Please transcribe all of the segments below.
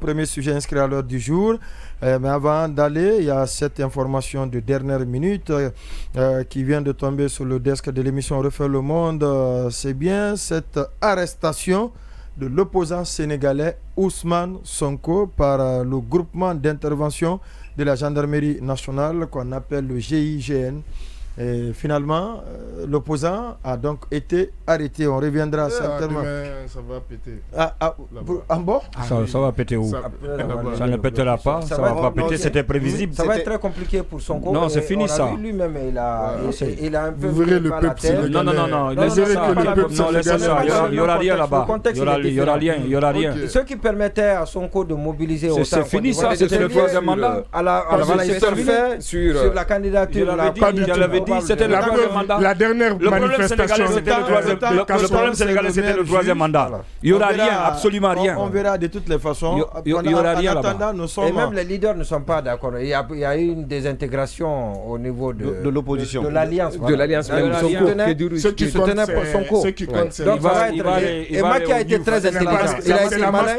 premier sujet inscrit à l'heure du jour. Mais avant d'aller, il y a cette information de dernière minute qui vient de tomber sur le desk de l'émission Refaire le Monde. C'est bien cette arrestation de l'opposant sénégalais Ousmane Sonko par le groupement d'intervention de la gendarmerie nationale qu'on appelle le GIGN. Et finalement, l'opposant a donc été arrêté. On reviendra certainement. Demain, ça va péter. En bas Ça va péter où? Ça ne pétera pas. Ça va pas péter. C'était prévisible. Ça va être très compliqué pour Sonko. Non, c'est fini ça. Lui-même, il a un peu. Vous verrez le peuple sénégalais. Non. Laissez ça. Il n'y aura rien là-bas. Il y aura rien. Ce qui permettait à Sonko de mobiliser. C'est fini ça. C'était le troisième mandat. Sur la candidature. Je l'avais dit, c'était le troisième mandat. La dernière manifestation. Le problème sénégalais, c'était le troisième mandat. Il n'y aura rien, absolument rien. On verra de toutes les façons. Il n'y aura rien là-bas. Et même les leaders ne sont pas d'accord. Il y a eu une désintégration au niveau de l'opposition. De l'alliance. De l'alliance même Sonko. Ceux qui se tenaient pour Sonko. Et Macky a été très intelligent. Il a été malin.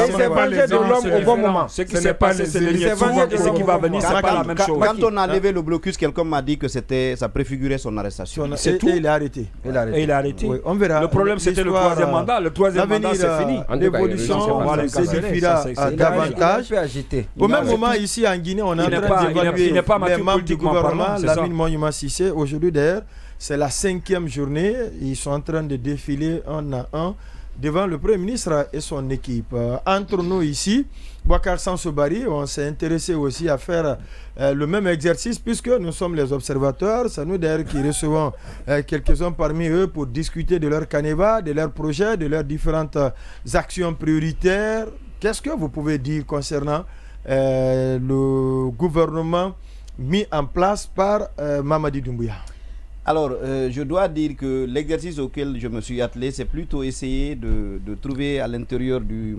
Il s'est vengé de l'homme au bon moment. Ce qui s'est passé, c'est ce qui va venir, c'est pas la même chose. Quand on a levé le blocus, quelqu'un m'a dit que ça préfigurait son arrestation. C'est tout. Et il est arrêté. Il est arrêté. Oui, on verra. Le problème, c'était le troisième mandat. Le troisième mandat, c'est fini. L'évolution s'édifiera davantage. Au même moment, ici en Guinée, on est en train d'évaluer les membres du gouvernement. Lamine Monument Cissé, aujourd'hui d'ailleurs, c'est la 5e journée. Ils sont en train de défiler un à un devant le Premier ministre et son équipe. Entre nous ici, Boubacar Sansobari, on s'est intéressé aussi à faire le même exercice puisque nous sommes les observateurs. C'est nous d'ailleurs qui recevons quelques-uns parmi eux pour discuter de leur canevas, de leurs projets, de leurs différentes actions prioritaires. Qu'est-ce que vous pouvez dire concernant le gouvernement mis en place par Mamadi Doumbouya? Alors, je dois dire que l'exercice auquel je me suis attelé, c'est plutôt essayer de trouver à l'intérieur du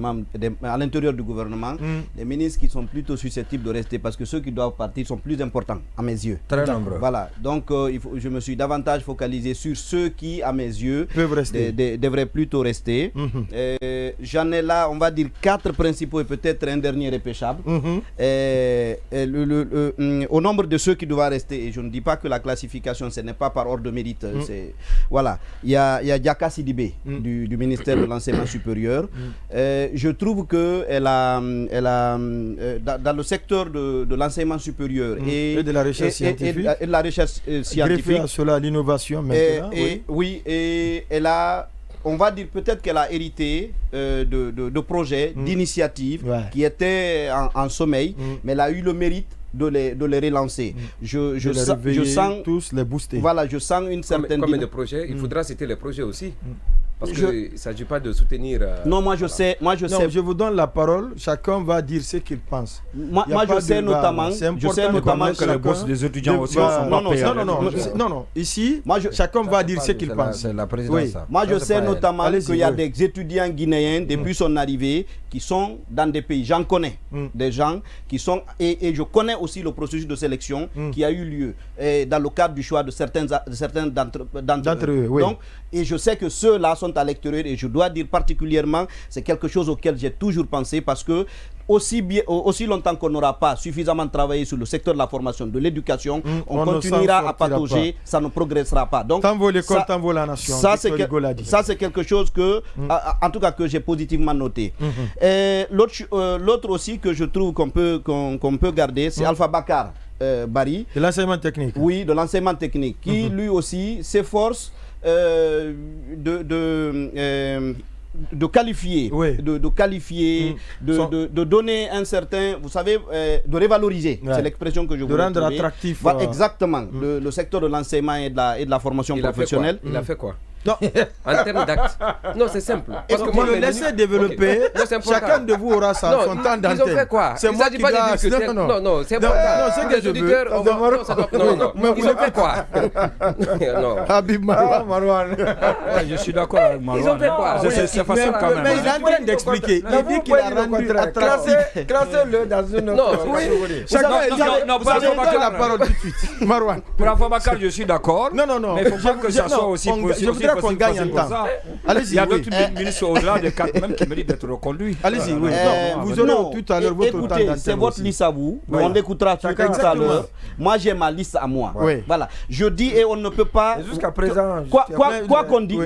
gouvernement des ministres qui sont plutôt susceptibles de rester, parce que ceux qui doivent partir sont plus importants, à mes yeux. Très nombreux. Voilà, donc je me suis davantage focalisé sur ceux qui, à mes yeux, devraient plutôt rester. J'en ai là, on va dire, 4 principaux et peut-être un dernier repêchable. Au nombre de ceux qui doivent rester, et je ne dis pas que la classification, ce n'est pas par ordre de mérite. Voilà. Il y a Diaka Sidibé du ministère de l'Enseignement supérieur. Je trouve que dans le secteur de l'enseignement supérieur et de la recherche scientifique, greffé à cela l'innovation maintenant. Et elle a, on va dire peut-être qu'elle a hérité de projets, d'initiatives qui étaient en sommeil, mais elle a eu le mérite de les relancer. Je sens tous les booster. Voilà, je sens une certaine... Combien de projets? Il faudra citer les projets aussi. Parce qu'il ne s'agit pas de soutenir... Non, moi je sais. Je vous donne la parole. Chacun va dire ce qu'il pense. Moi je sais notamment que les bourses des étudiants aussi sont pas payées. Non. Ici, chacun va dire ce qu'il pense. C'est la présidence. Moi je sais notamment qu'il y a des étudiants guinéens depuis son arrivée qui sont dans des pays. J'en connais des gens qui sont... Et je connais aussi le processus de sélection qui a eu lieu dans le cadre du choix de certains d'entre eux. Donc, et je sais que ceux-là sont à l'extérieur, et je dois dire particulièrement, c'est quelque chose auquel j'ai toujours pensé, parce que aussi longtemps qu'on n'aura pas suffisamment travaillé sur le secteur de la formation, de l'éducation, on continuera à patauger, ça ne progressera pas. Donc, tant vaut l'école, tant vaut la nation. Ça, c'est quelque chose que, en tout cas, que j'ai positivement noté. L'autre aussi que je trouve qu'on peut garder, c'est Alpha Bakar Bari. De l'enseignement technique. Oui, de l'enseignement technique, qui lui aussi s'efforce de qualifier, de donner un certain, vous savez, de revaloriser, c'est l'expression que je voulais rendre attractif. Exactement, le secteur de l'enseignement et de la formation professionnelle. Il a fait quoi? Non. En termes d'actes. Non, c'est simple. Parce que moi, le laisser développer, chacun de vous aura son temps d'antenne. Ils ont fait quoi? C'est moi qui dois... Non, c'est important. Non, c'est que je veux. Non, ils ont fait quoi? Non. Habib Marwan. Je suis d'accord avec Marwan. Ils ont fait quoi? C'est facile quand même. Mais il est en train d'expliquer. Il dit qu'il a rendu attractif. Classez-le dans une autre catégorie. Chacun, vous avez la parole tout de suite. Marwan. Pour Alpha Bakar, je suis d'accord. Non. Mais il ne faut pas que ça soit aussi... Je voudrais qu'on gagne en temps. Allez-y. Il y a d'autres ministres au-delà de 4 même qui méritent d'être reconduits. Allez-y, oui. Vous aurez tout à l'heure votre temps d'antenne. Écoutez, c'est votre liste à vous. On l'écoutera tout à l'heure. Moi, j'ai ma liste à moi. Voilà. Je dis et on ne peut pas. Jusqu'à présent. Quoi qu'on dise.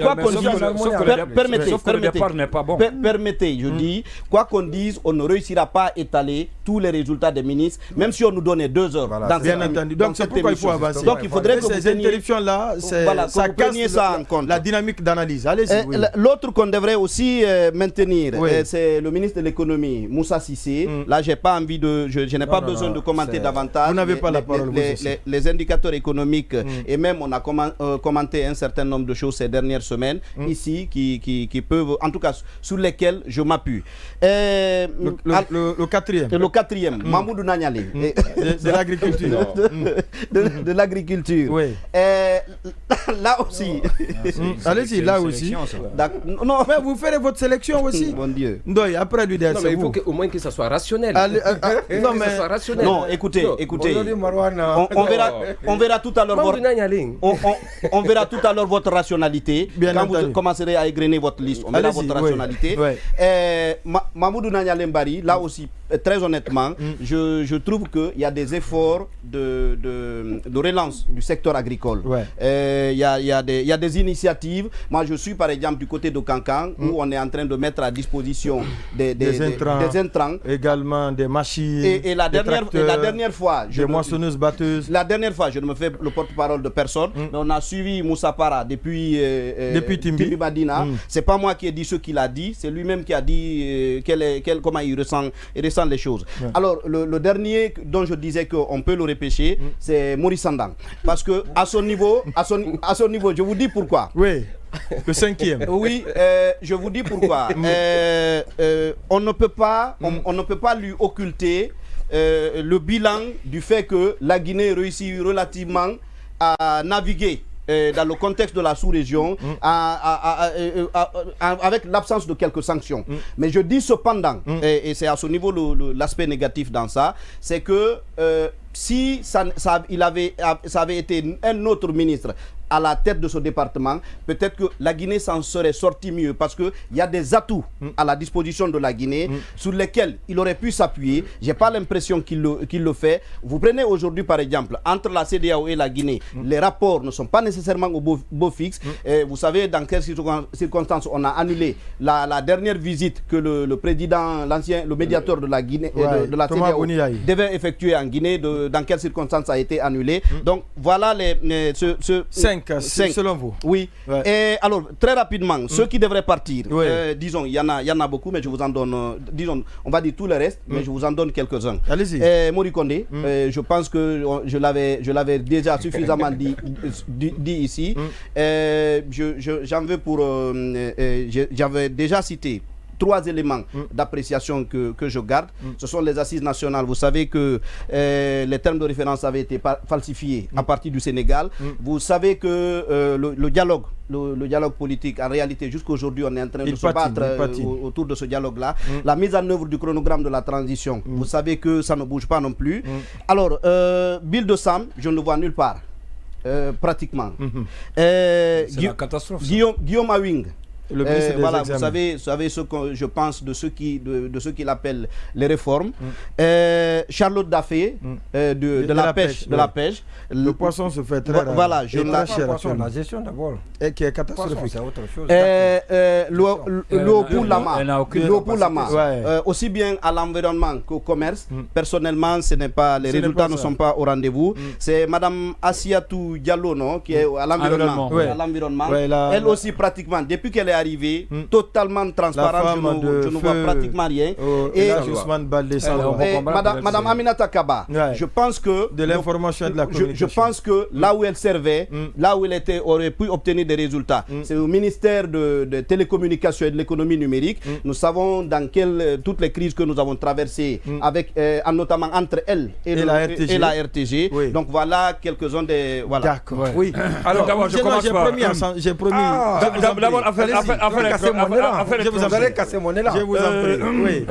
Permettez. Sauf que le départ n'est pas bon. Permettez, je dis, quoi qu'on dise, on ne réussira pas à étaler tous les résultats des ministres, même si on nous donnait 2 heures. Bien entendu. Donc c'est pourquoi il faut avancer. Donc il faudrait que ces interruptions-là, ça casse ça en compte. La dynamique d'analyse. Allez-y. L'autre qu'on devrait aussi maintenir, c'est le ministre de l'économie, Moussa Cissé. Là, j'ai pas envie de, je n'ai pas besoin de commenter davantage. Vous n'avez pas la parole. Les indicateurs économiques et même on a commenté un certain nombre de choses ces dernières semaines ici qui peuvent, en tout cas, sur lesquelles je m'appuie. Le quatrième. Le quatrième, Mamoudou Nanyale. De l'agriculture. De l'agriculture. Oui. Là aussi. Allez-y, là aussi. Non, mais vous ferez votre sélection aussi. Bon Dieu. Ndoye, après lui, non, mais il faut au moins que ça soit rationnel. Non, mais soit rationnel. Non, écoutez. On verra tout à l'heure on verra tout à l'heure votre rationalité. Quand vous commencerez à égrener votre liste, on verra votre rationalité. Mamoudou Nanyale Mbari, là aussi, très honnêtement, je trouve qu'il y a des efforts de relance du secteur agricole. Il y a des initiatives. Moi, je suis par exemple du côté de Cancan, où on est en train de mettre à disposition des intrants. Également des machines. Et la dernière fois, des moissonneuses batteuses. La dernière fois, je ne me fais le porte-parole de personne, mais on a suivi Moussa Para depuis Timbi Badina. C'est pas moi qui ai dit ce qu'il a dit, c'est lui-même qui a dit comment il ressent les choses. Alors, le dernier dont je disais qu'on peut le repêcher, c'est Maurice Sandang. Parce que à son niveau, je vous dis pourquoi. Oui. Le cinquième. Oui, je vous dis pourquoi. On ne peut pas lui occulter le bilan du fait que la Guinée réussit relativement à naviguer dans le contexte de la sous-région avec l'absence de quelques sanctions. Mais je dis cependant, et c'est à ce niveau l'aspect négatif dans ça, c'est que si ça avait été un autre ministre à la tête de ce département, peut-être que la Guinée s'en serait sortie mieux parce qu'il y a des atouts à la disposition de la Guinée sur lesquels il aurait pu s'appuyer. Je n'ai pas l'impression qu'il le fait. Vous prenez aujourd'hui par exemple, entre la CEDEAO et la Guinée, les rapports ne sont pas nécessairement au beau fixe. Vous savez dans quelles circonstances on a annulé la dernière visite que le président, le médiateur de la Guinée, de la CEDEAO devait effectuer en Guinée, dans quelles circonstances ça a été annulé. Donc voilà Cinq, selon vous. Oui. Et alors, très rapidement, ceux qui devraient partir, disons, il y en a beaucoup, mais je vous en donne, disons, on va dire tout le reste, mais je vous en donne quelques-uns. Allez-y. Mori Kondé, je pense que je l'avais déjà suffisamment dit ici. J'en veux j'avais déjà cité 3 éléments d'appréciation que je garde. Ce sont les assises nationales. Vous savez que les termes de référence avaient été falsifiés à partir du Sénégal. Vous savez que le dialogue politique, en réalité, jusqu'à aujourd'hui, on est en train de se battre autour de ce dialogue-là. La mise en œuvre du chronogramme de la transition, vous savez que ça ne bouge pas non plus. Alors, Bill de Sam, je ne le vois nulle part, pratiquement. C'est la catastrophe. Guillaume Awing. Voilà, vous savez ce que je pense de ceux qu'il appelle les réformes. Charlotte Daffé de la pêche. Le poisson se fait très rare. Voilà, la gestion d'abord. Et qui est catastrophique. C'est autre chose. Léopold Lama. Aussi bien à l'environnement qu'au commerce. Personnellement, les résultats ne sont pas au rendez-vous. C'est Madame Assiatou Diallo, non, qui est à l'environnement. Elle aussi pratiquement, depuis qu'elle est arrivée, totalement transparente, je ne vois pratiquement rien. Et Madame Aminata Kaba, je pense que de l'information et de la communication. Je pense que là où elle servait, là où elle aurait pu obtenir des résultats, c'est au ministère de télécommunications et de l'économie numérique. Nous savons dans toutes les crises que nous avons traversées, avec notamment entre elle et la RTG. Donc voilà quelques-uns des... Voilà. D'accord. Oui. Alors d'abord, je commence par... J'ai promis. D'abord, Vous allez casser mon élan. Je vous en prie. Oui.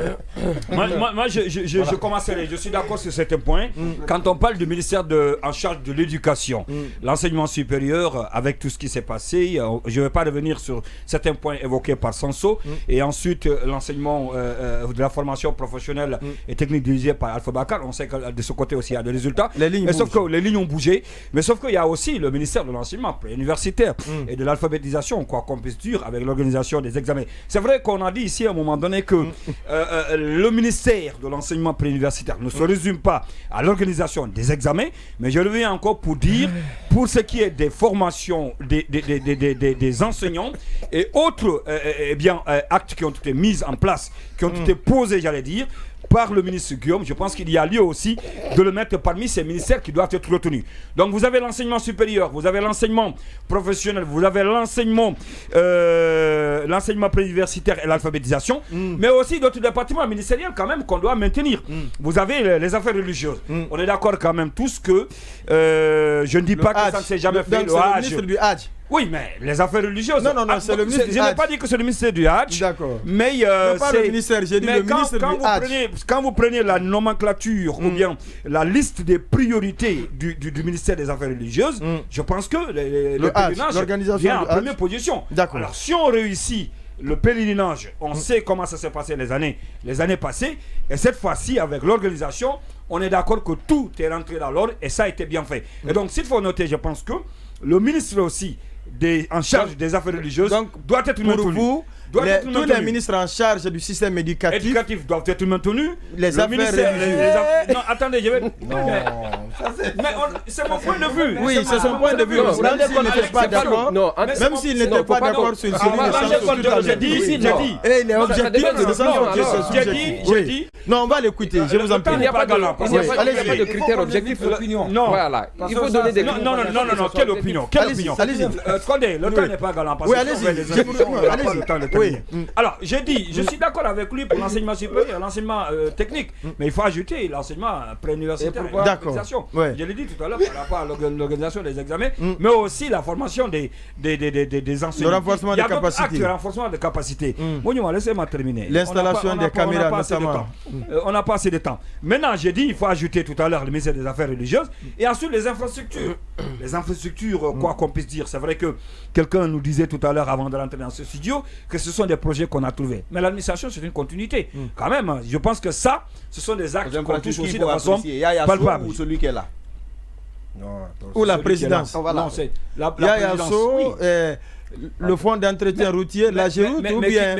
Moi, je commencerai. Je suis d'accord sur certains points. Quand on parle du ministère en charge de l'éducation, l'enseignement supérieur, avec tout ce qui s'est passé, je ne vais pas revenir sur certains points évoqués par Sanso, et ensuite l'enseignement de la formation professionnelle et technique dirigée par Alpha Bakar. On sait que de ce côté aussi il y a des résultats. Mais sauf que les lignes ont bougé. Mais sauf qu'il y a aussi le ministère de l'enseignement universitaire et de l'alphabétisation, quoi qu'on puisse dire, avec l'organisation des examens. C'est vrai qu'on a dit ici à un moment donné que le ministère de l'enseignement préuniversitaire ne se résume pas à l'organisation des examens, mais je reviens encore pour dire, pour ce qui est des formations des enseignants et autres actes qui ont été mis en place, qui ont été posés, j'allais dire, par le ministre Guillaume, je pense qu'il y a lieu aussi de le mettre parmi ces ministères qui doivent être retenus. Donc vous avez l'enseignement supérieur, vous avez l'enseignement professionnel, vous avez l'enseignement préuniversitaire et l'alphabétisation, mais aussi d'autres départements ministériels quand même qu'on doit maintenir. Vous avez les affaires religieuses. On est d'accord quand même tous que je ne dis pas que ça ne s'est jamais fait. Donc le ministre du Hajj. Oui, mais les affaires religieuses. Non, c'est le ministre du Hajj. Je n'ai pas dit que c'est le ministère du Hajj. D'accord. Mais pas le ministère, j'ai dit le ministre du Hajj. Quand vous prenez la nomenclature ou bien la liste des priorités du ministère des Affaires religieuses, je pense que le pèlerinage vient en première position. Alors, si on réussit le pèlerinage, on sait comment ça s'est passé les années passées, et cette fois-ci, avec l'organisation, on est d'accord que tout est rentré dans l'ordre et ça a été bien fait. Et donc, s'il faut noter, je pense que le ministre aussi en charge des affaires religieuses doit être maintenu. Pour vous, tous les ministres en charge du système éducatif doivent être maintenus. Les affaires religieuses. Non, attendez, je vais. C'est mon point de vue. Oui, c'est son point de vue. Même s'il n'était pas d'accord sur celui de j'ai dit. Et il est objectif de j'ai dit. Non, on va l'écouter. Je vous en prie. Il n'y a pas de critères objectifs. Non. Voilà. Il faut donner des critères. Non. Quelle opinion? Allez-y. Attendez, le temps n'est pas galant. Oui, allez-y. Oui. Alors, j'ai dit, je suis d'accord avec lui pour l'enseignement supérieur, l'enseignement technique, mais il faut ajouter l'enseignement préuniversitaire et l'organisation. Je l'ai dit tout à l'heure par rapport à l'organisation des examens, mais aussi la formation des enseignants. Le renforcement des capacités. Le renforcement des capacités. Bon, laissez-moi terminer. L'installation des caméras, notamment. On n'a pas assez de temps. Maintenant, j'ai dit, il faut ajouter tout à l'heure le ministère des Affaires religieuses et ensuite les infrastructures. Les infrastructures, quoi qu'on puisse dire. C'est vrai que quelqu'un nous disait tout à l'heure avant de rentrer dans ce studio que ce sont des projets qu'on a trouvés. Mais l'administration, c'est une continuité. Quand même, je pense que ça, ce sont des actes qu'on touche aussi de façon palpable. Ou celui qui est là. Ou la présidence. Non, c'est la présidence. Le fonds d'entretien routier, la Géroute ou bien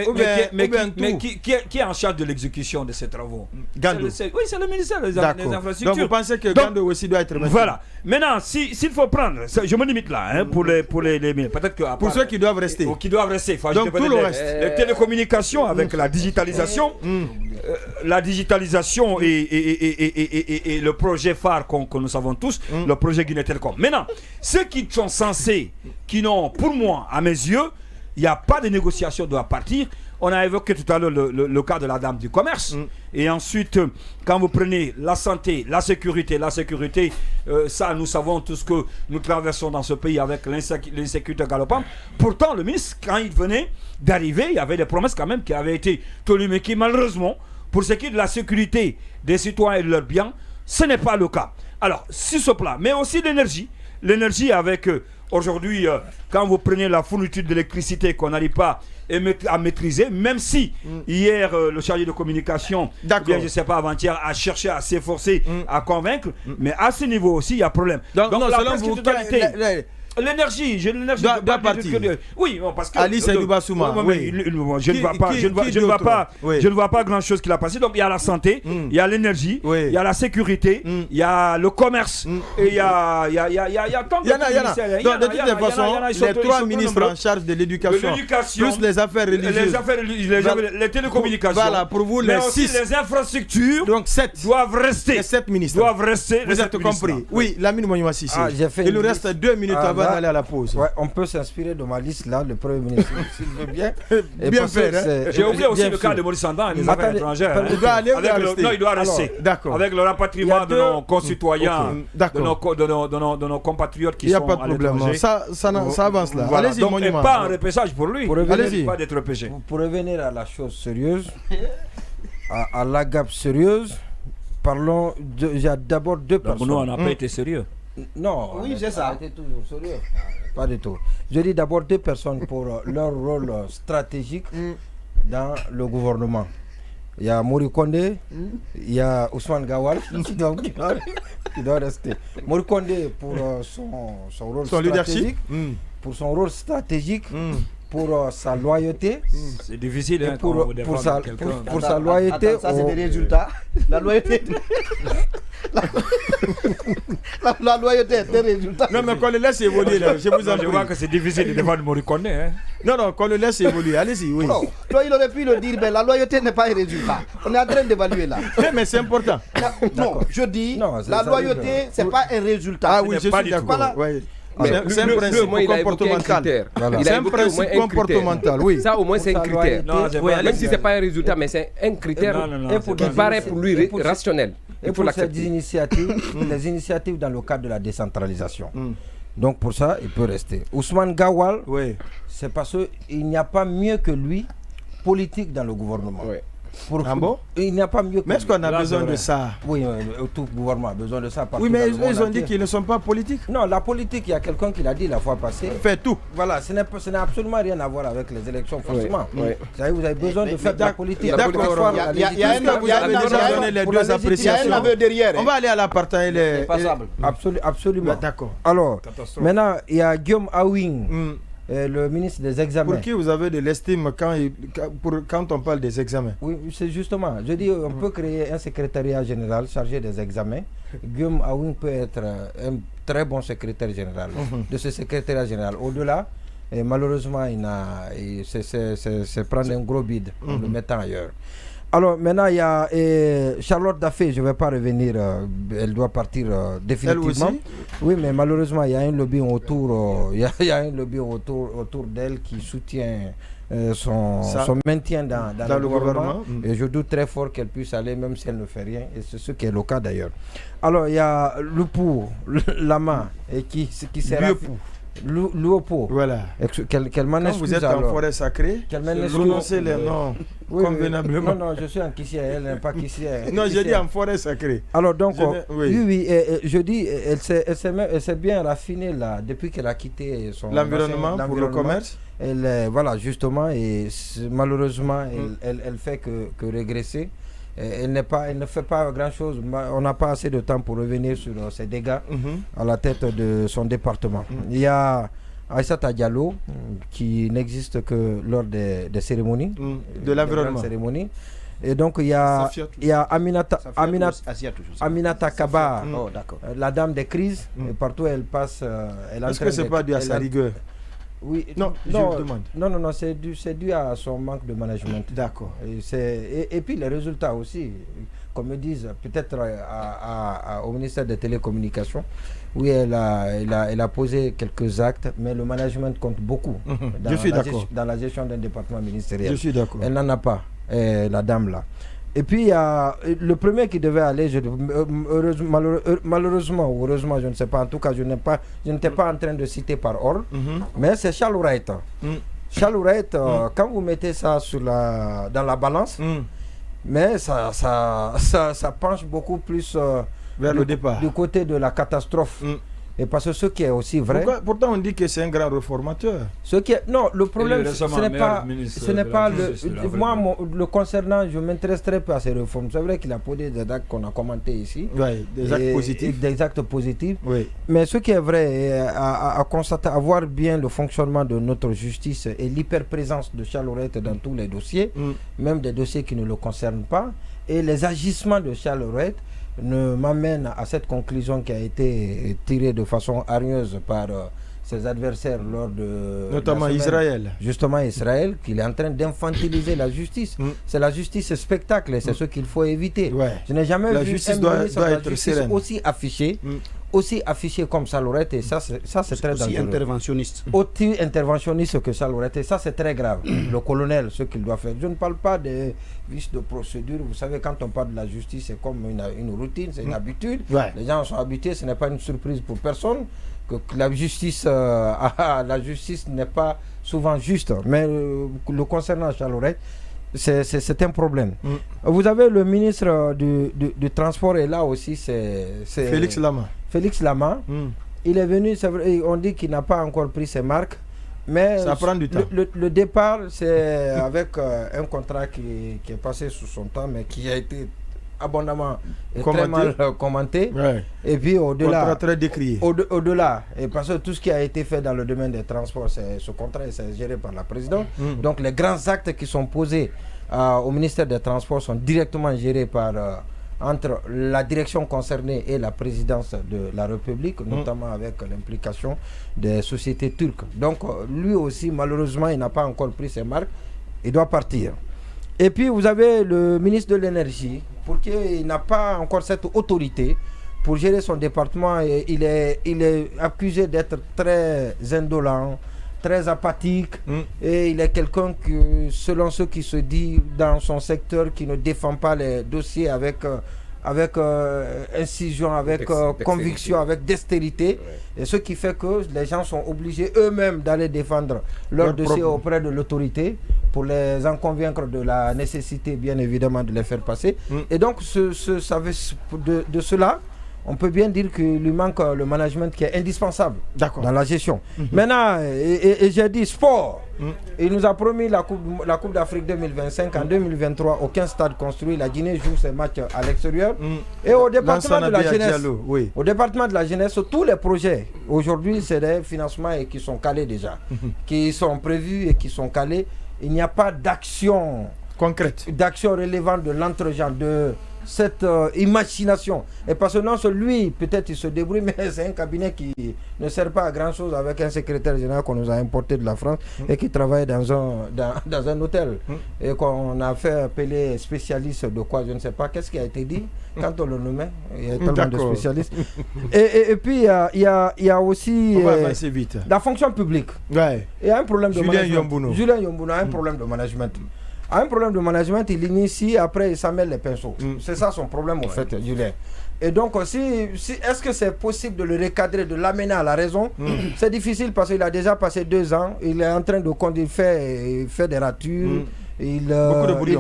qui est en charge de l'exécution de ces travaux? Gando. Oui, c'est le ministère des Infrastructures. Donc vous pensez que Gando aussi doit être maintenu? Voilà. Maintenant, s'il faut prendre, je me limite là, pour les peut-être que pour ceux qui doivent rester. Qui doivent rester. Donc tout le reste. Les télécommunications avec la digitalisation, et le projet phare que nous savons tous, le projet Guinée Télécom. Maintenant, ceux qui sont censés, qui n'ont, pour moi, à mes yeux, il n'y a pas de négociation doit partir. On a évoqué tout à l'heure le cas de la dame du commerce. Et ensuite, quand vous prenez la santé, la sécurité, ça, nous savons tous que nous traversons dans ce pays avec l'insécurité galopante. Pourtant, le ministre, quand il venait d'arriver, il y avait des promesses quand même qui avaient été tenues, mais qui malheureusement, pour ce qui est de la sécurité des citoyens et de leurs biens, ce n'est pas le cas. Alors, sur ce plan, mais aussi l'énergie avec aujourd'hui, quand vous prenez la fourniture d'électricité qu'on n'arrive pas à maîtriser, même si hier le chargé de communication, bien, je ne sais pas, avant-hier, a cherché à s'efforcer à convaincre, mais à ce niveau aussi, il y a problème. Donc la presque-totalité... L'énergie doit partir. Oui, parce que Ali Seydouba Souma. Je ne vois pas grand-chose qui l'a passé. Donc il y a la santé, il y a l'énergie, il y a la sécurité, il y a le commerce et il y a tant de ministères. De toutes les façons, les trois ministres en charge de l'éducation, plus les affaires religieuses, les télécommunications. Voilà, pour vous les 6. Les infrastructures, donc 7 doivent rester. Les 7 ministres doivent rester. Vous êtes compris? Oui, Lamine Mounioua Sissé. Il nous reste 2 minutes avant avant d'aller à la pause. Ouais, on peut s'inspirer de ma liste là, le Premier ministre, s'il veut bien. Bien fait. J'ai oublié aussi le cas de Maurice Sandan et les affaires étrangères. Il doit aller Non, il doit rester. D'accord. Avec le rapatriement de nos concitoyens, de nos compatriotes qui sont à l'étranger. Il n'y a pas de problème. Ça avance là. Voilà. Allez-y, donc, monument. Et pas un repêchage pour lui. Allez-y. Pas d'être repêché. Pour revenir à la chose sérieuse, à la gape sérieuse, parlons il y a d'abord deux personnes. Nous, on n'a pas été sérieux. Non, oui, c'est ça. On a été toujours sérieux. Pas du tout. Je dis d'abord deux personnes pour leur rôle stratégique dans le gouvernement. Il y a Mori Kondé, il y a Ousmane Gawal qui doit rester. Mori Kondé pour son rôle stratégique, pour son rôle stratégique, pour sa loyauté. C'est difficile hein, pour sa loyauté. Ça, c'est des résultats. La loyauté. la loyauté est un résultat. Non, mais qu'on le laisse évoluer là. Je vois que c'est difficile de défendre Mori Kondé. Hein. Non, qu'on le laisse évoluer. Allez-y, oui. Non, toi, il aurait pu le dire, mais la loyauté n'est pas un résultat. On est en train d'évaluer là. Mais c'est important. Non, je dis, la loyauté, c'est pas un résultat. Ah oui, je suis d'accord. C'est un principe comportemental. C'est un principe comportemental, oui. Ça, au moins, c'est un critère. Même si ce n'est pas un résultat, mais c'est un critère qui paraît pour lui rationnel. Et pour ces initiatives, les initiatives dans le cadre de la décentralisation. Donc pour ça, il peut rester. Ousmane Gawal, c'est parce qu'il n'y a pas mieux que lui politique dans le gouvernement. Il n'y a pas mieux que mais est-ce qu'on a besoin de ça? Oui, tout gouvernement a besoin de ça. Oui, mais ils ont dit qu'ils ne sont pas politiques. Non, la politique, il y a quelqu'un qui l'a dit la fois passée. Fait tout. Voilà, ce n'a absolument rien à voir avec les élections, forcément. Vous avez besoin de faire de la politique. D'accord, il y a déjà donné les deux appréciations. On va aller à l'apartheid. Absolument. D'accord. Alors, maintenant, il y a Guillaume Awing. Le ministre des examens. Pour qui vous avez de l'estime quand on parle des examens? Oui, c'est justement. Je dis, on peut créer un secrétariat général chargé des examens. Guillaume Awing peut être un très bon secrétaire général de ce secrétariat général. Au-delà, malheureusement, c'est prendre un gros bide en le mettant ailleurs. Alors maintenant il y a Charlotte Daffé, je ne vais pas revenir, elle doit partir définitivement. Elle aussi? Oui, mais malheureusement il y a un lobby autour, autour d'elle qui soutient son maintien dans le gouvernement. Et je doute très fort qu'elle puisse aller même si elle ne fait rien. Et c'est ce qui est le cas d'ailleurs. Alors il y a Lupu Lama et qui sera... L'Uopo. Voilà. Qu'elle m'en excuse. Vous êtes en forêt sacrée. Qu'elle m'en excuse. Prononcez les noms convenablement. Non, je suis en Kissia, elle n'est pas Kissia. Non, j'ai dit en forêt sacrée. Alors donc, je dis, elle s'est bien raffinée là, depuis qu'elle a quitté l'environnement pour le commerce. Voilà, justement, et malheureusement, elle fait que régresser. Elle ne fait pas grand-chose. On n'a pas assez de temps pour revenir sur ses dégâts à la tête de son département. Il y a Aïssata Diallo qui n'existe que lors des cérémonies, de l'environnement. Et donc il y a Aminata Kaba, la dame des crises. Et partout elle passe. Est-ce que ce n'est pas dû à sa rigueur? Oui, non, je vous demande. Non, c'est dû à son manque de management. D'accord. Et puis les résultats aussi, comme me disent, peut-être au ministère des Télécommunications, oui, elle a posé quelques actes, mais le management compte beaucoup dans la gestion d'un département ministériel. Je suis d'accord. Elle n'en a pas, la dame là. Et puis il y a le premier qui devait aller, malheureusement ou heureusement, je ne sais pas, en tout cas je n'étais pas en train de citer par ordre, mais c'est Charles Wright. Charles Wright, quand vous mettez ça dans la balance, mais ça penche beaucoup plus vers le départ, du côté de la catastrophe. Et parce que ce qui est aussi vrai. Pourtant on dit que c'est un grand réformateur. Non, le problème ce n'est pas moi le concernant, je m'intéresse très peu à ces réformes. C'est vrai qu'il a posé des actes qu'on a commentés ici. Oui, des actes positifs. Des actes positifs. Oui. Mais ce qui est vrai, à constater, à voir bien le fonctionnement de notre justice et l'hyperprésence de Charles Wright dans tous les dossiers, même des dossiers qui ne le concernent pas, et les agissements de Charles Wright ne m'amène à cette conclusion qui a été tirée de façon hargneuse par ses adversaires lors de... Notamment Israël. Justement Israël, qu'il est en train d'infantiliser la justice. C'est la justice spectacle et c'est ce qu'il faut éviter. Je n'ai jamais vu un ministre de la justice aussi affiché, aussi affiché comme Salorette, et ça c'est très dangereux. Interventionniste. Aussi interventionniste que Salorette, et ça c'est très grave. Le colonel, ce qu'il doit faire. Je ne parle pas des vices de procédure. Vous savez, quand on parle de la justice, c'est comme une routine, c'est une habitude. Ouais. Les gens sont habitués, ce n'est pas une surprise pour personne que la justice n'est pas souvent juste. Mais le concernant Salorette, c'est un problème. Vous avez le ministre du Transport, et là aussi c'est Félix Lama. Félix Lama, il est venu, vrai, on dit qu'il n'a pas encore pris ses marques, mais ça prend du temps. Le départ, c'est avec un contrat qui est passé sous son temps, mais qui a été abondamment et très mal commenté. Ouais. Et puis au-delà, très décrié. Au-delà, et parce que tout ce qui a été fait dans le domaine des transports, ce contrat c'est géré par la présidente. Donc les grands actes qui sont posés au ministère des Transports sont directement gérés par entre la direction concernée et la présidence de la République, notamment avec l'implication des sociétés turques. Donc lui aussi, malheureusement, il n'a pas encore pris ses marques, il doit partir. Et puis vous avez le ministre de l'Énergie, pour qu'il n'a pas encore cette autorité pour gérer son département, et il est accusé d'être très indolent, très apathique, et il est quelqu'un que, selon ce qui se dit dans son secteur, qui ne défend pas les dossiers avec incision, avec conviction, avec dextérité, et ce qui fait que les gens sont obligés eux-mêmes d'aller défendre leur dossier auprès de l'autorité pour les en convaincre de la nécessité, bien évidemment, de les faire passer. Et donc de cela, on peut bien dire qu'il lui manque le management qui est indispensable dans la gestion. Maintenant, et j'ai dit sport. Il nous a promis la Coupe d'Afrique 2025. En 2023, aucun stade construit. La Guinée joue ses matchs à l'extérieur. Et au département de la jeunesse, au département de la jeunesse, tous les projets, aujourd'hui, c'est des financements qui sont calés déjà, qui sont prévus et qui sont calés. Il n'y a pas d'action concrète, d'action relevante de l'entre-gens, de cette imagination. Et parce que non seulement lui, peut-être il se débrouille, mais c'est un cabinet qui ne sert pas à grand chose, avec un secrétaire général qu'on nous a importé de la France et qui travaille dans un hôtel et qu'on a fait appeler spécialiste de quoi, je ne sais pas. Qu'est-ce qui a été dit quand on le nommait? Il y a tellement de spécialistes. Et puis il y a aussi la fonction publique. Ouais. Il y a un problème de management. Julien Yombuno a un problème de management. Un problème de management, il initie, après il s'amène les pinceaux. C'est ça son problème, au fait, Julien. Et donc, est-ce que c'est possible de le recadrer, de l'amener à la raison? C'est difficile parce qu'il a déjà passé 2 ans. Il est en train de conduire, il fait des ratures, il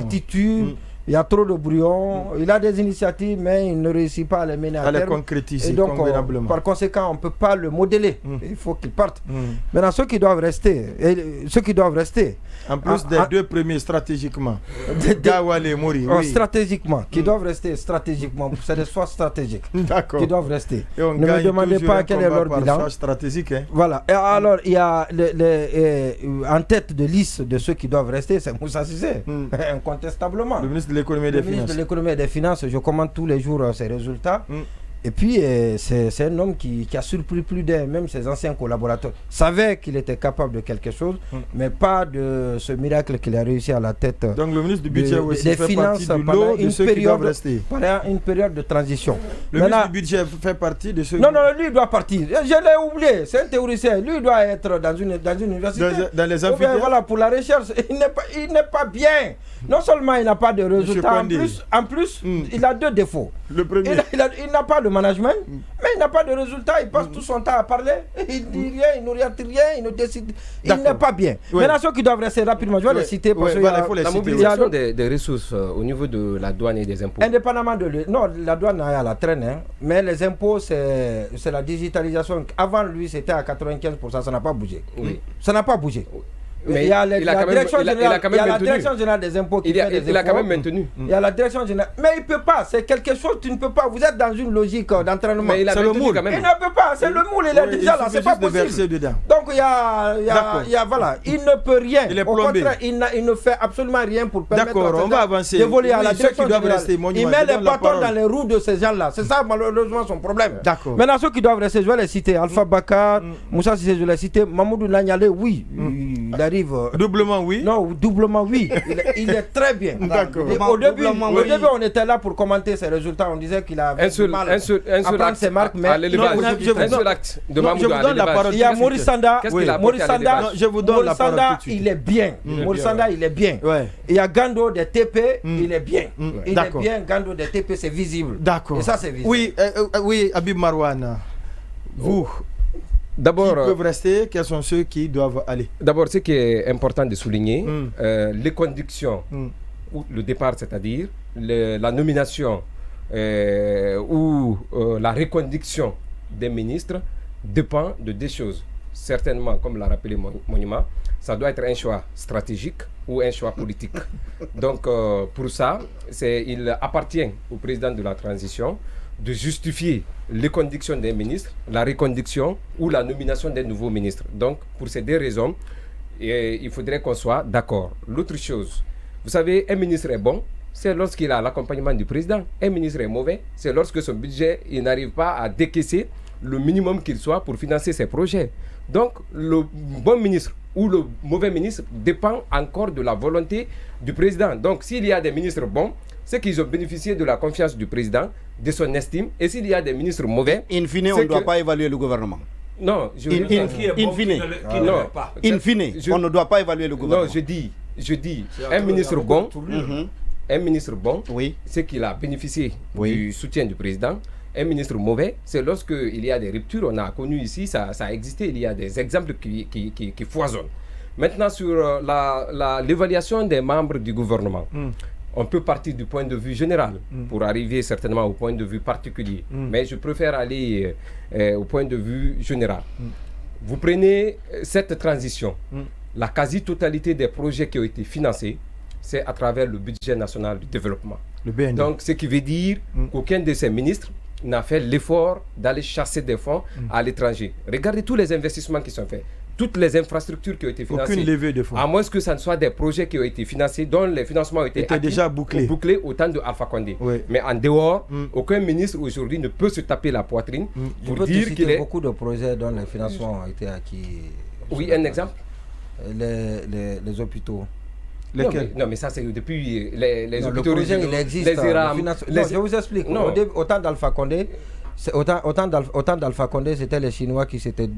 titube. Il y a trop de brouillon, il a des initiatives, mais il ne réussit pas à les mener à terme. Les concrétiser. Et donc, par conséquent, on ne peut pas le modeler. Il faut qu'il parte. Maintenant, ceux qui doivent rester, en plus des 2 premiers stratégiquement, Gawal et Mori, stratégiquement, qui doivent rester stratégiquement, c'est des choix stratégiques qui doivent rester. Et on ne me demandez pas quel est leur bilan. Stratégique, hein. Voilà. Et alors, il y a en tête de liste de ceux qui doivent rester, c'est Moussa Cissé, incontestablement. Le ministre de l'économie et des finances. Je commande tous les jours ses résultats. Et puis, c'est un homme qui a surpris plus d'un, même ses anciens collaborateurs. Savait qu'il était capable de quelque chose, mais pas de ce miracle qu'il a réussi à la tête. Donc, le ministre du budget aussi fait finances partie du lot de ceux qui doivent rester. Pendant une période de transition. Le ministre du budget fait partie de ceux Non, lui, il doit partir. Je l'ai oublié. C'est un théoricien. Lui, il doit être dans une université. Dans les amphithéâtres. Voilà, pour la recherche. Il n'est pas bien. Non seulement il n'a pas de résultats, en plus il a 2 défauts. Le premier. Il n'a pas de management, mais il n'a pas de résultats. Il passe tout son temps à parler. Il ne dit rien, il n'oriente rien, il ne décide. Il n'est pas bien. Maintenant, ceux qui doivent rester rapidement, je vais les citer parce qu'il y a la mobilisation des ressources au niveau de la douane et des impôts. Indépendamment de non, la douane est à la traîne, mais les impôts, c'est la digitalisation. Avant lui, c'était à 95%, ça n'a pas bougé. Ça n'a pas bougé. Mais il y a la direction générale des impôts qui fait des efforts. Il a quand même maintenu. Il y a la direction générale. Mais il ne peut pas. C'est quelque chose, tu ne peux pas. Vous êtes dans une logique d'entraînement. Mais il a maintenu quand même. Il ne peut pas. C'est le moule. Il est déjà là. C'est pas possible. Donc il y a voilà. Il ne peut rien. Au contraire, il ne fait absolument rien pour permettre d'évoluer à la direction générale. Il met les bâtons dans les roues de ces gens-là. C'est ça malheureusement son problème. Maintenant, ceux qui doivent rester, je vais les citer. Alpha Bakar, Moussa Cissé, je vais les citer. Mamoudou Nanyale, oui. Il a arrive... Doublement oui. Non, doublement oui. Il est très bien. D'accord. Au début, on était là pour commenter ses résultats. On disait qu'il a un seul acte ses marques, mais à l'élevage. Un seul acte de Mamoudou à l'élevage. Il y a Maurice Sanda. Je vous donne la parole tout de suite. Il est bien. Maurice Sanda, il est bien. Il y a Gando des TP, il est bien. Il est bien, Gando des TP, c'est visible. D'accord. Et ça, c'est visible. Oui, Habib Marouane. Vous, d'abord, qui peuvent rester, quels sont ceux qui doivent aller? D'abord, ce qui est important de souligner, les conditions, ou le départ, c'est-à-dire la nomination ou la reconduction des ministres dépend de deux choses. Certainement, comme l'a rappelé Monument, ça doit être un choix stratégique ou un choix politique. Donc, pour ça, il appartient au président de la transition de justifier les conductions des ministres, la reconduction ou la nomination des nouveaux ministres. Donc, pour ces deux raisons, il faudrait qu'on soit d'accord. L'autre chose, vous savez, un ministre est bon, c'est lorsqu'il a l'accompagnement du président. Un ministre est mauvais, c'est lorsque son budget, il n'arrive pas à décaisser le minimum qu'il soit pour financer ses projets. Donc, le bon ministre ou le mauvais ministre dépend encore de la volonté du président. Donc, s'il y a des ministres bons, c'est qu'ils ont bénéficié de la confiance du président, de son estime. Et s'il y a des ministres mauvais... In fine, on ne doit pas évaluer le gouvernement. Non, in fine, on ne doit pas évaluer le gouvernement. Non, je dis un ministre bon, oui, c'est qu'il a bénéficié du soutien du président. Un ministre mauvais, c'est lorsqu'il y a des ruptures. On a connu ici, ça a existé, il y a des exemples qui foisonnent. Maintenant, sur l'évaluation des membres du gouvernement, on peut partir du point de vue général pour arriver certainement au point de vue particulier. Mais je préfère aller au point de vue général. Vous prenez cette transition, la quasi-totalité des projets qui ont été financés, c'est à travers le budget national du développement. Donc, ce qui veut dire qu'aucun de ces ministres n'a fait l'effort d'aller chasser des fonds à l'étranger. Regardez tous les investissements qui sont faits, toutes les infrastructures qui ont été financées. Aucune levée de fonds. À moins que ça ne soit des projets qui ont été financés, dont les financements ont été déjà bouclés au temps de Alpha Condé. Mais en dehors, aucun ministre aujourd'hui ne peut se taper la poitrine pour dire qu'il y a beaucoup de projets dont les financements ont été acquis. Oui, un exemple. Les hôpitaux. Non, mais ça, c'est depuis les hôpitaux. Le projet, il existe. Je vous explique. Au temps d'Alpha Condé, c'était les Chinois qui s'étaient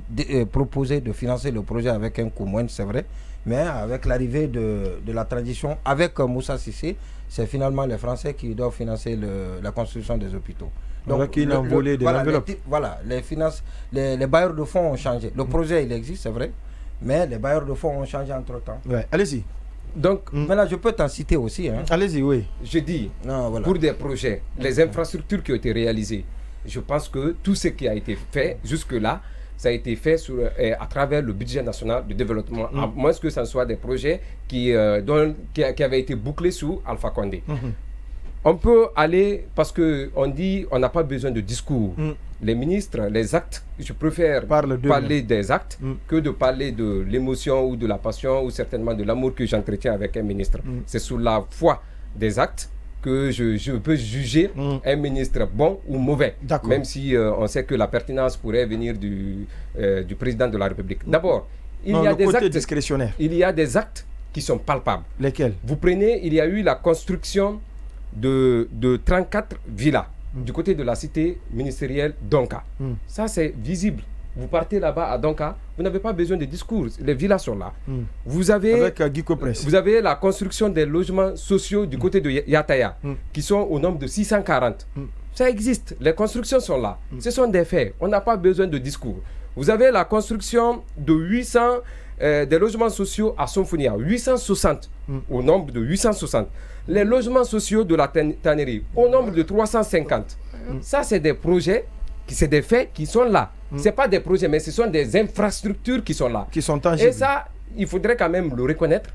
proposé de financer le projet avec un coût moindre, c'est vrai. Mais avec l'arrivée de la transition, avec Moussa Sissé, c'est finalement les Français qui doivent financer la construction des hôpitaux. Donc, ils ont volé de l'enveloppe. Voilà, les bailleurs de fonds ont changé. Le projet, il existe, c'est vrai. Mais les bailleurs de fonds ont changé entre-temps. Ouais, allez-y. Donc, maintenant, je peux t'en citer aussi. Allez-y, oui. Je dis, pour des projets, les infrastructures qui ont été réalisées, je pense que tout ce qui a été fait jusque-là, ça a été fait à travers le budget national de développement, à moins que ce soit des projets qui avaient été bouclés sous Alpha Condé. On peut aller, parce qu'on dit on n'a pas besoin de discours. Les ministres, les actes, je préfère parler des actes que de parler de l'émotion ou de la passion ou certainement de l'amour que j'entretiens avec un ministre. C'est sous la foi des actes que je peux juger un ministre bon ou mauvais, même si on sait que la pertinence pourrait venir du président de la République. D'abord, il y a des actes discrétionnaires. Il y a des actes qui sont palpables. Lesquels? Vous prenez, il y a eu la construction de 34 villas du côté de la cité ministérielle Donka. Ça, c'est visible. Vous partez là-bas à Donka, vous n'avez pas besoin de discours. Les villas sont là. Vous avez, avec Guy Copresse. Vous avez la construction des logements sociaux du côté de Yataya, qui sont au nombre de 640. Ça existe. Les constructions sont là. Ce sont des faits. On n'a pas besoin de discours. Vous avez la construction de 800 des logements sociaux à Somfonia, 860, au nombre de 860. Les logements sociaux de la tannerie, au nombre de 350. Ça, c'est des projets, c'est des faits qui sont là. Ce n'est pas des projets, mais ce sont des infrastructures qui sont là. Qui sont tangibles. Et ça, il faudrait quand même le reconnaître.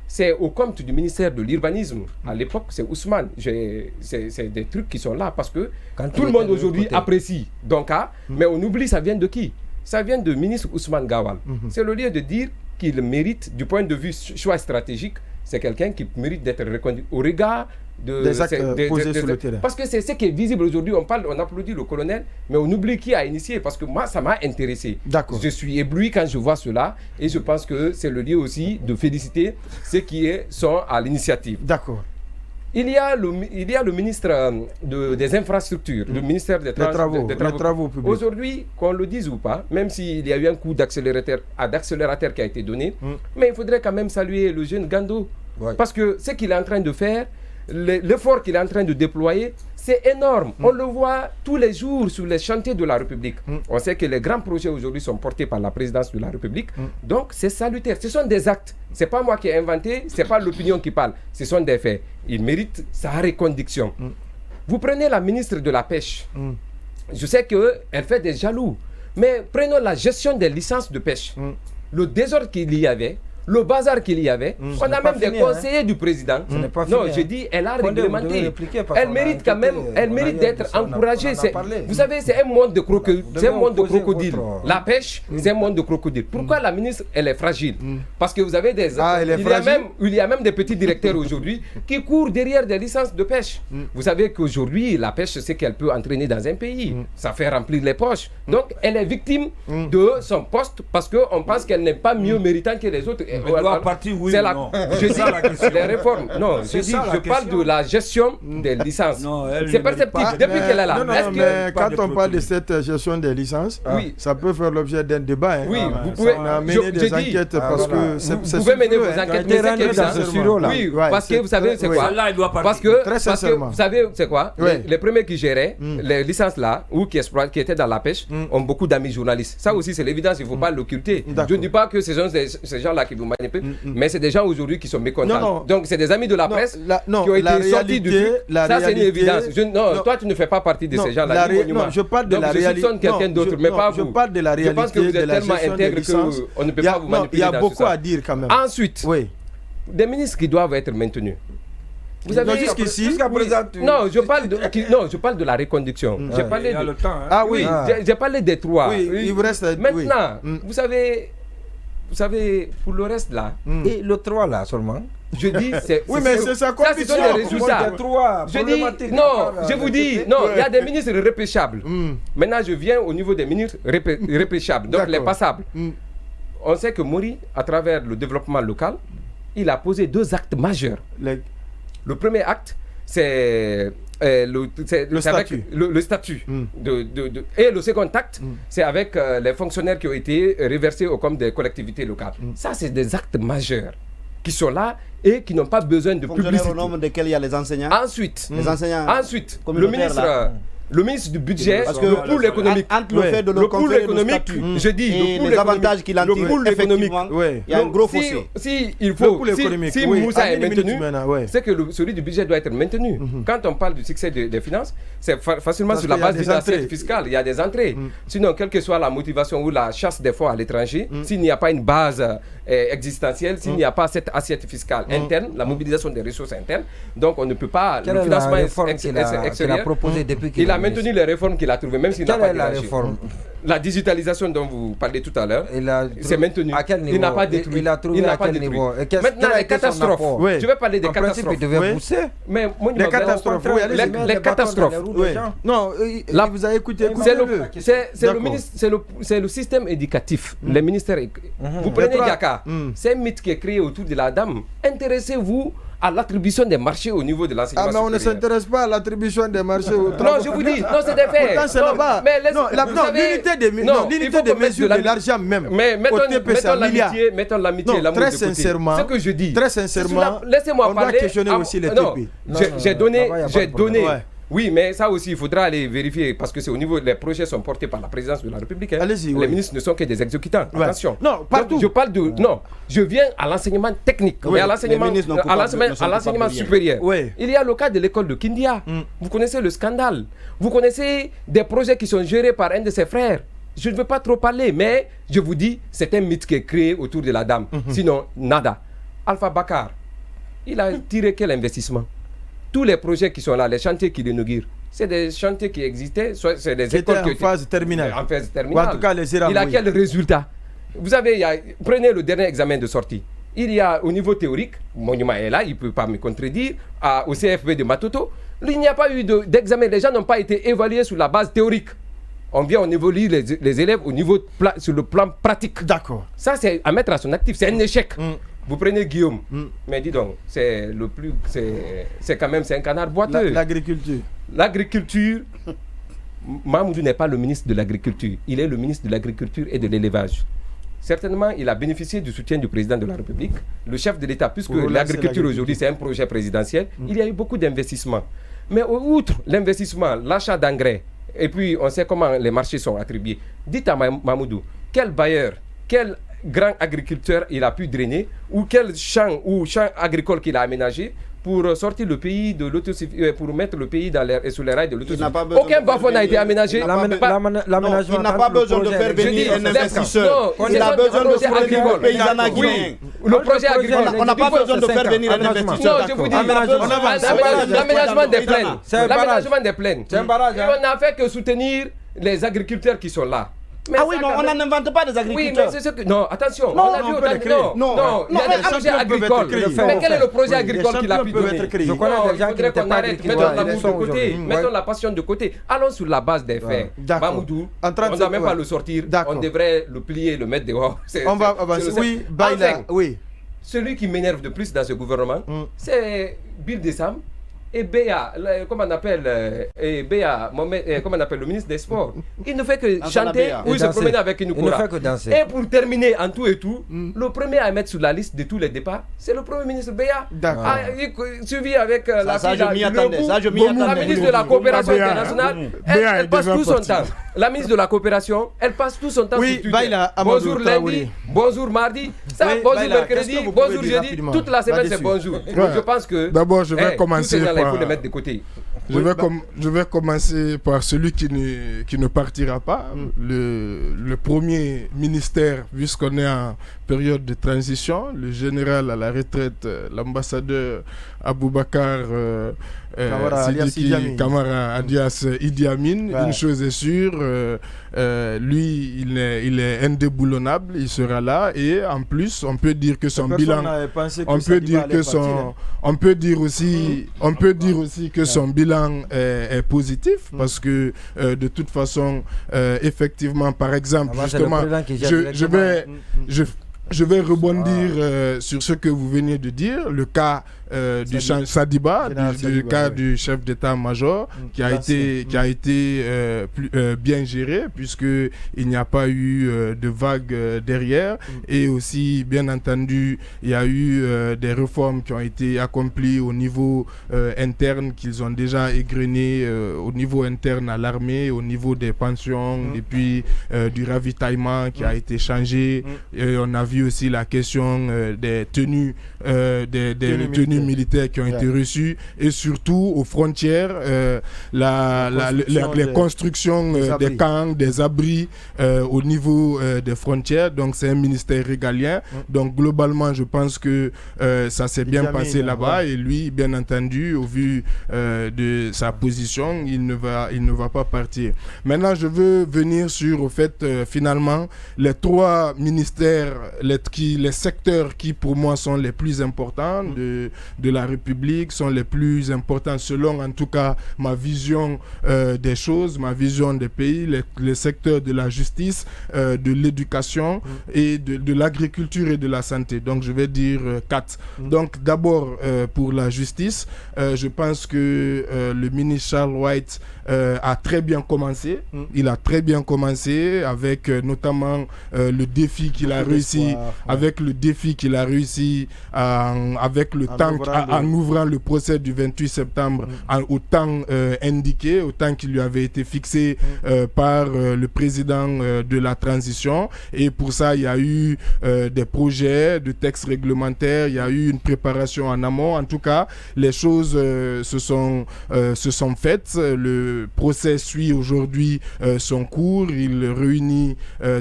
C'est au compte du ministère de l'Urbanisme. À l'époque, c'est Ousmane. C'est des trucs qui sont là parce que tout le monde aujourd'hui apprécie Donka, mais on oublie ça vient de qui? Ça vient du ministre Ousmane Gawal. C'est le lieu de dire qu'il mérite, du point de vue choix stratégique, c'est quelqu'un qui mérite d'être reconnu au regard des actes posés sur le terrain. Parce que c'est ce qui est visible aujourd'hui. On applaudit le colonel, mais on oublie qui a initié. Parce que moi, ça m'a intéressé. D'accord. Je suis ébloui quand je vois cela. Et je pense que c'est le lieu aussi de féliciter ceux qui sont à l'initiative. D'accord. Il y a le ministre des infrastructures, le ministère des travaux publics. Aujourd'hui, qu'on le dise ou pas, même s'il y a eu un coup d'accélérateur qui a été donné, mais il faudrait quand même saluer le jeune Gando. Ouais. Parce que ce qu'il est en train de faire, l'effort qu'il est en train de déployer, c'est énorme. On le voit tous les jours sur les chantiers de la République. On sait que les grands projets aujourd'hui sont portés par la présidence de la République. Donc, c'est salutaire. Ce sont des actes. Ce n'est pas moi qui ai inventé, ce n'est pas l'opinion qui parle. Ce sont des faits. Il mérite sa reconduction. Vous prenez la ministre de la Pêche. Je sais qu'elle fait des jaloux. Mais prenons la gestion des licences de pêche. Le désordre qu'il y avait, le bazar qu'il y avait. On a même des conseillers du président. Non, je dis, elle a réglementé. Elle mérite quand même, elle mérite d'être encouragée. Vous savez, c'est un monde de crocodile. La pêche, c'est un monde de crocodile. Pourquoi la ministre, elle est fragile? Parce que vous avez il y a même des petits directeurs aujourd'hui qui courent derrière des licences de pêche. Vous savez qu'aujourd'hui, la pêche, c'est qu'elle peut entraîner dans un pays. Ça fait remplir les poches. Donc, elle est victime de son poste parce qu'on pense qu'elle n'est pas mieux méritante que les autres. Elle doit partir, oui ou non? Je dis les réformes. Non, je parle de la gestion des licences. C'est perceptible depuis qu'elle est là. Mais quand on parle de cette gestion des licences, ça peut faire l'objet d'un débat. Oui, vous pouvez. On a mené des enquêtes parce que c'est vous pouvez mener vos enquêtes, mais oui, parce que vous savez c'est quoi? Parce que vous savez c'est quoi? Les premiers qui géraient les licences là ou qui étaient dans la pêche ont beaucoup d'amis journalistes. Ça aussi c'est l'évidence, il ne faut pas l'occulter. Je ne dis pas que ce sont ces gens là qui vous manipulent, mais c'est des gens aujourd'hui qui sont mécontents. Donc c'est des amis de la presse qui ont été sortis du truc. Ça c'est une évidence. Non, toi tu ne fais pas partie de ces gens là. Non, je parle de la réalité. Je soupçonne quelqu'un d'autre, mais pas vous. Je parle de la réalité. Je pense que vous êtes tellement intègre qu'on ne peut pas vous manipuler. Il y a beaucoup à dire quand même. Ensuite, des ministres qui doivent être maintenus. Vous avez jusqu'à présent. Non, je parle de la reconduction. J'ai parlé de. Ah oui, j'ai parlé des trois. Il vous reste. Maintenant, vous savez, pour le reste là. Et le 3 là seulement. Je dis, c'est. Oui, mais c'est ça. Ça, ce sont des résultats. Je dis, non, je vous dis, non, il y a des ministres repêchables. Maintenant, je viens au niveau des ministres repêchables, donc les passables. On sait que Mori, à travers le développement local, il a posé 2 actes majeurs. Le premier acte, c'est le statut. Le statut. Et le second acte, c'est avec les fonctionnaires qui ont été reversés au compte des collectivités locales. Ça, c'est des actes majeurs qui sont là et qui n'ont pas besoin de publicité. Au nombre desquels il y a les enseignants. Ensuite, le ministre du budget, le pool économique, entre le fait de le pool économique, je dis, et les avantages qu'il en tire, effectivement, il y a un gros fossé. Si Moussa est maintenu, c'est que celui du budget doit être maintenu. Quand on parle du succès des finances, c'est facilement sur la base d'une assiette fiscale. Il y a des entrées. Sinon, quelle que soit la motivation ou la chasse des fonds à l'étranger, s'il n'y a pas une base existentielle, s'il n'y a pas cette assiette fiscale interne, la mobilisation des ressources internes, donc on ne peut pas. Le financement extérieur. Il a maintenu les réformes qu'il a trouvées, même s'il n'a pas déménagé. La digitalisation dont vous parlez tout à l'heure, c'est maintenu. À quel niveau? Il n'a pas détruit. Il a trouvé à quel niveau? Maintenant, les catastrophes. Je vais parler des catastrophes. Il devait pousser. Mais les catastrophes. Les catastrophes. Non, vous avez écouté. C'est le système éducatif. Les ministères. Vous prenez Yaka. C'est un mythe qui est créé autour de la dame. Intéressez-vous à l'attribution des marchés au niveau de l'enseignement supérieur. Mais on ne s'intéresse pas à l'attribution des marchés au travail. Non, je vous dis, non, c'est des faits. Pourtant, c'est là-bas. L'unité des mesures de l'argent même. Mais mettons l'amitié, l'amour de côté. Ce que je dis. Très sincèrement, laissez-moi parler. On doit questionner aussi les TP. J'ai donné. Oui, mais ça aussi, il faudra aller vérifier parce que c'est au niveau, les projets sont portés par la présidence de la République. Allez-y, les ministres ne sont que des exécutants. Attention. Non, partout. Donc, je parle de. Non, je viens à l'enseignement technique, à l'enseignement supérieur. Il y a le cas de l'école de Kindia. Vous connaissez le scandale. Vous connaissez des projets qui sont gérés par un de ses frères. Je ne veux pas trop parler, mais je vous dis, c'est un mythe qui est créé autour de la dame. Sinon, nada. Alpha Bakar, il a tiré quel investissement? Tous les projets qui sont là, les chantiers qu'il inaugure, c'est des chantiers qui existaient, soit c'est des écoles qui étaient en phase terminale. En phase terminale. En tout cas, il a quel résultat? Vous savez, prenez le dernier examen de sortie. il y a au niveau théorique, Monument est là, il ne peut pas me contredire, au CFB de Matoto, il n'y a pas eu d'examen, les gens n'ont pas été évalués sur la base théorique. On évolue les élèves au niveau sur le plan pratique. D'accord. Ça, c'est à mettre à son actif, c'est un échec. Vous prenez Guillaume, mais dis donc, c'est quand même un canard boiteux. L'agriculture. L'agriculture, Mamoudou n'est pas le ministre de l'agriculture, il est le ministre de l'agriculture et de l'élevage. Certainement, il a bénéficié du soutien du président de la République, le chef de l'État, puisque l'agriculture aujourd'hui, c'est un projet présidentiel. Il y a eu beaucoup d'investissements. Mais outre l'investissement, l'achat d'engrais, et puis on sait comment les marchés sont attribués. Dites à Mamoudou, quel bailleur, quel grand agriculteur il a pu drainer, ou quel champ agricole qu'il a aménagé pour sortir le pays de l'autosuffisance, pour mettre le pays sous les rails de l'autosuffisance. Aucun bas-fond n'a été aménagé. Il n'a pas besoin de faire venir un investisseur. Il a besoin de soutenir le paysanat guinéen. Le projet agricole. On n'a pas besoin de faire venir un investisseur. Non, je vous dis, l'aménagement des plaines. L'aménagement des plaines. Et on n'a fait que soutenir les agriculteurs qui sont là. Mais oui, non, on n'invente pas des agriculteurs. Oui, mais c'est ce que... Non, attention, on a vu il y a des projets agricoles. Mais quel est le projet agricole qu'il a pu donner? Je connais des gens qui n'étaient pas agriculteurs. Mettons l'amour de côté, mettons la passion de côté. Allons sur la base des faits. Mamoudou, on ne doit même pas le sortir. On devrait le plier, le mettre dehors. On va avancer. Oui, Baïla, oui. Celui qui m'énerve de plus dans ce gouvernement, c'est Bill Dessam. Et Béa, comment on appelle le ministre des Sports, il ne fait que chanter ou se promener avec une coura. Et pour terminer en tout et tout, le premier à mettre sur la liste de tous les départs, c'est le premier ministre Béa. Suivi avec la ministre de la coopération internationale, elle passe tout son temps. La ministre de la coopération, elle passe tout son temps sur Twitter. Bonjour lundi, bonjour mardi, bonjour mercredi, bonjour jeudi, toute la semaine c'est bonjour. Je pense que d'abord je vais commencer il faut les mettre de côté. Je vais commencer par celui qui ne partira pas. Le premier ministère, puisqu'on est en période de transition, le général à la retraite, l'ambassadeur Aboubakar Sidiki Kamara alias Idi Amin. Une chose est sûre, lui il est indéboulonnable, il sera là, et en plus on peut dire que son bilan, on peut dire aussi que son bilan est positif, parce que de toute façon effectivement, par exemple, justement, je vais rebondir sur ce que vous venez de dire, le cas du Sadiba, du cas du chef d'état-major qui a été bien géré, puisqu'il n'y a pas eu de vague derrière, et aussi bien entendu il y a eu des réformes qui ont été accomplies au niveau interne, qu'ils ont déjà égrenées au niveau interne à l'armée, au niveau des pensions, et puis du ravitaillement qui a été changé, et on a vu aussi la question des tenues militaires qui ont été reçues, et surtout aux frontières, les constructions des camps, des abris au niveau des frontières. Donc c'est un ministère régalien. Donc globalement je pense que ça s'est bien passé là-bas, et lui bien entendu au vu de sa position il ne va pas partir. Maintenant je veux venir sur au fait finalement les trois ministères, les secteurs qui pour moi sont les plus importants de la République, sont les plus importants selon en tout cas ma vision des choses, ma vision des pays, les secteurs de la justice, de l'éducation et de l'agriculture et de la santé. Donc je vais dire 4. Donc d'abord pour la justice, je pense que le ministre Charles White a très bien commencé. Il a très bien commencé avec notamment le défi qu'il a réussi, avec le défi qu'il a réussi avec le temps, en ouvrant le procès du 28 septembre au temps indiqué, au temps qui lui avait été fixé par le président de la transition. Et pour ça, il y a eu des projets de textes réglementaires, il y a eu une préparation en amont. En tout cas, les choses se sont faites. Le procès suit aujourd'hui son cours. Il réunit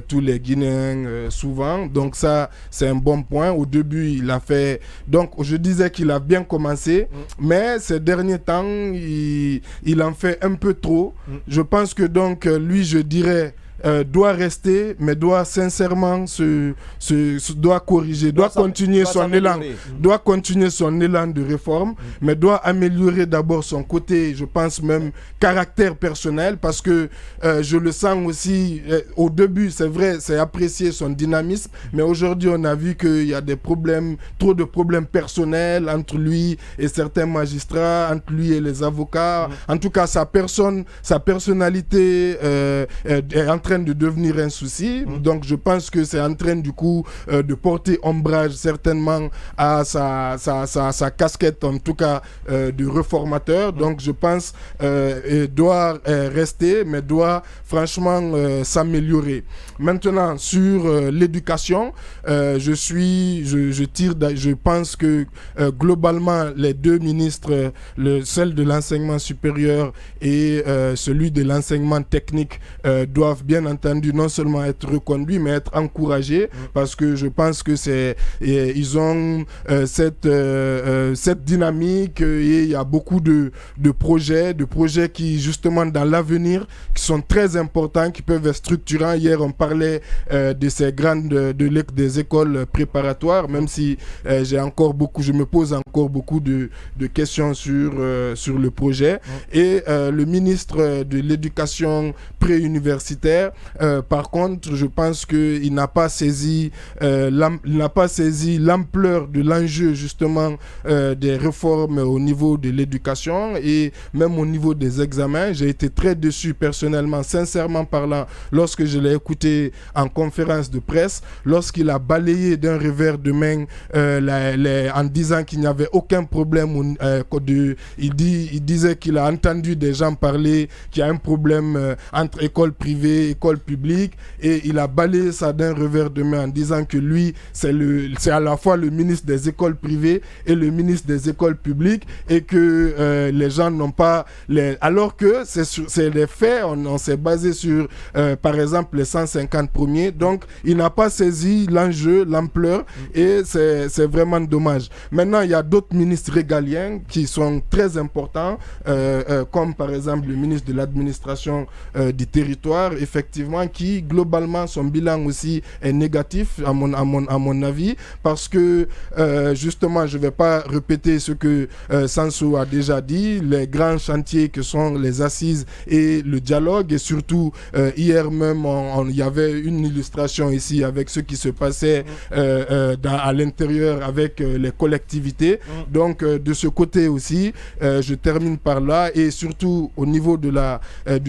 tous les Guinéens souvent. Donc ça, c'est un bon point. Au début, il a fait... Donc, je disais qu'il a bien commencé, mais ces derniers temps, il en fait un peu trop. Je pense que donc, lui, je dirais... doit rester, mais doit sincèrement doit corriger, doit continuer son élan de réforme, mais doit améliorer d'abord son côté, je pense même, caractère personnel, parce que je le sens aussi, au début, c'est vrai, c'est apprécié son dynamisme, mais aujourd'hui, on a vu qu'il y a des problèmes, trop de problèmes personnels entre lui et certains magistrats, entre lui et les avocats. En tout cas, sa personnalité est en train de devenir un souci. Donc, je pense que c'est en train, du coup, de porter ombrage certainement à sa casquette, en tout cas, de réformateur. Donc, je pense doit rester, mais doit franchement s'améliorer. Maintenant, sur l'éducation, je pense que globalement, les deux ministres, celle de l'enseignement supérieur et celui de l'enseignement technique, doivent bien entendu non seulement être reconduits, mais être encouragés, parce que je pense que ils ont cette dynamique, et il y a beaucoup de projets qui, justement, dans l'avenir, qui sont très importants, qui peuvent être structurants. Hier, on parlait de ces des écoles préparatoires, même si je me pose encore beaucoup de questions sur le projet. Et le ministre de l'Éducation préuniversitaire, par contre, je pense qu'il n'a pas saisi l'ampleur de l'enjeu, justement, des réformes au niveau de l'éducation et même au niveau des examens. J'ai été très déçu personnellement, sincèrement parlant, lorsque je l'ai écouté en conférence de presse, lorsqu'il a balayé d'un revers de main en disant qu'il n'y avait aucun problème. Il disait qu'il a entendu des gens parler qu'il y a un problème entre école privée et école publique, et il a balayé ça d'un revers de main en disant que lui, c'est à la fois le ministre des écoles privées et le ministre des écoles publiques, et que les gens n'ont pas... Alors que c'est les faits, on s'est basé sur, par exemple, les 150 premiers. Donc, il n'a pas saisi l'enjeu, l'ampleur, et c'est vraiment dommage. Maintenant, il y a d'autres ministres régaliens qui sont très importants, comme par exemple le ministre de l'administration du territoire, effectivement, qui globalement, son bilan aussi est négatif, à mon avis, parce que justement, je ne vais pas répéter ce que Sansou a déjà dit, les grands chantiers que sont les assises et le dialogue, et surtout hier même, il y avait une illustration ici avec ce qui se passait à l'intérieur avec les collectivités. Donc de ce côté aussi, je termine par là, et surtout au niveau du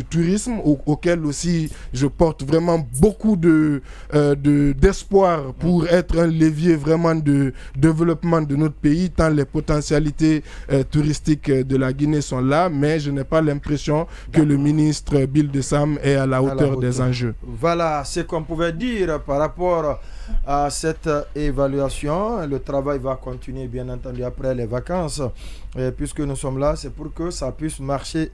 tourisme, auquel aussi je porte vraiment beaucoup d'espoir pour être un levier vraiment de développement de notre pays, tant les potentialités touristiques de la Guinée sont là, mais je n'ai pas l'impression que le ministre Bill de Sam est à la hauteur des enjeux. Voilà ce qu'on pouvait dire par rapport à cette évaluation. Le travail va continuer, bien entendu, après les vacances. Puisque nous sommes là, c'est pour que ça puisse marcher.